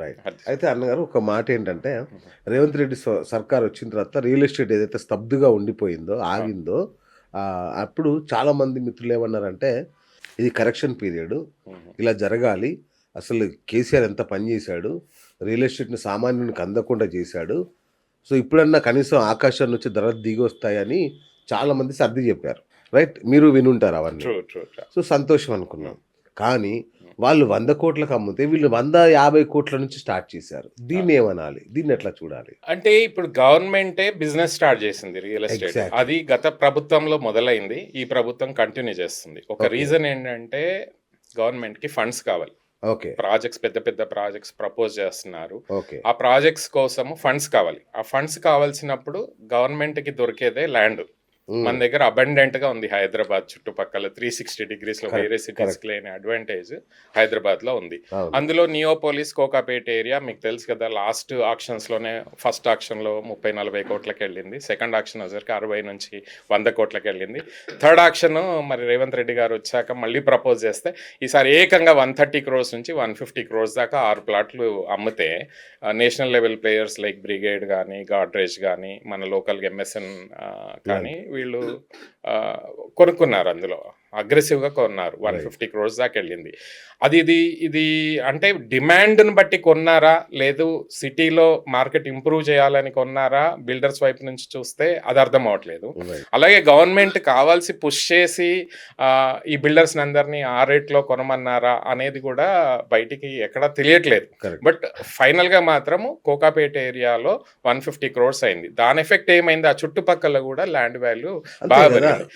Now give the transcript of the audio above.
Right. అది. అయితే అన్నగారు ఒక మాట ఏంటంటే, రేవంత్ రెడ్డి సర్కార్ వచ్చిన తర్వాత రియల్ ఎస్టేట్ ఏదైతే స్తబ్దుగా ఉండిపోయిందో, అవును. ఆగిందో అప్పుడు చాలామంది మిత్రులు ఏమన్నారంటే, ఇది కరెక్షన్ పీరియడు. హుహు. ఇలా జరగాలి. అసలు కేసీఆర్ ఎంత పని చేశాడు. రియల్ ఎస్టేట్‌ని సామాన్యునికి అందకుండా చేశాడు. సో, ఇప్పుడన్నా కనీసం ఆకాశం నుంచి ధరలు దిగొస్తాయని చాలామంది సర్ది చెప్పారు. రైట్. మీరు వినుంటారు అవన్నీ. ట్రూ. ట్రూ. ట్రూ. సో, సంతోషం అనుకున్నాం. హ్మ్. కానీ హ్మ్. వాళ్ళు 100,00,00,000కి అమ్మితే వీళ్ళు 150,00,00,000 నుంచి స్టార్ట్ చేశారు. ఆ! దీన్నేమనాలి? దీన్నెట్లా చూడాలి? అంటే ఇప్పుడు గవర్నమెంటే బిజినెస్ స్టార్ట్ చేసింది రియల్ ఎస్టేట్. ఎగ్జాక్ట్‌లీ. అది గత ప్రభుత్వంలో మొదలైంది. ఈ ప్రభుత్వం కంటిన్యూ చేస్తుంది. ఒక ఓకే. రీజన్ ఏంటంటే గవర్నమెంట్‌కి ఫండ్స్ కావాలి. ఓకే. ప్రాజెక్ట్స్ పెద్ద పెద్ద ప్రాజెక్ట్స్ ప్రపోజ్ చేస్తున్నారు. ఓకే. ఆ ప్రాజెక్ట్స్ కోసము ఫండ్స్ కావాలి. ఆ ఫండ్స్ కావాల్సినప్పుడు గవర్నమెంట్‌కి దొరికేదే ల్యాండ్. మన హ్మ్. దగ్గర అబండెంట్‌గా ఉంది హైదరాబాద్ చుట్టుపక్కల 360 డిగ్రీస్‌లో వేరే కరెక్ట్. సిటీస్‌కి కరెక్ట్. లేని అడ్వాంటేజ్ హైదరాబాద్‌లో ఉంది. అవును. అందులో నియోపోలిస్, కోకాపేట్ ఏరియా మీకు తెలుసు కదా! లాస్ట్ ఆక్షన్స్‌లోనే ఫస్ట్ ఆక్షన్‌లో 30, 40 కోట్లకెళ్ళింది. సెకండ్ ఆక్షన్ వచ్చేసరికి 60-100 కోట్లకెళ్ళింది. థర్డ్ ఆక్షన్ మరి రేవంత్ రెడ్డి గారు వచ్చాక మళ్ళీ ప్రపోజ్ చేస్తే ఈసారి ఏకంగా 130 క్రోర్స్ నుంచి 150 క్రోర్స్ దాకా 6 ప్లాట్లు అమ్మితే national level players like brigade గానీ, గాడ్రేజ్ గానీ, మన లోకల్ ఎంఎస్ఎన్ కానీ వీళ్ళు కొనుక్కున్నారు. అందులో అగ్రెసివ్‌గా కొన్నారు. రైట్. 150 క్రోర్స్ దాకా వెళ్ళింది. ఇది అంటే డిమాండ్‌ని బట్టి కొన్నారా? లేదు సిటీలో మార్కెట్ ఇంప్రూవ్ చేయాలని కొన్నారా? బిల్డర్స్ వైపు నుంచి చూస్తే అది అర్థం అవ్వట్లేదు. రైట్. అలాగే గవర్నమెంట్ కావాల్సి పుష్ చేసి ఈ బిల్డర్స్‌ని అందరినీ ఆ రేట్‌లో కొనమన్నారా అనేది కూడా బయటికి ఎక్కడా తెలియట్లేదు. కరెక్ట్. బట్ ఫైనల్‌గా మాత్రము కోకాపేట ఏరియాలో 150 క్రోర్స్ అయింది. దాని ఎఫెక్ట్ ఏమైంది? ఆ చుట్టుపక్కల కూడా ల్యాండ్ వాల్యూ అంతే బాగా గదా! పెరిగింది.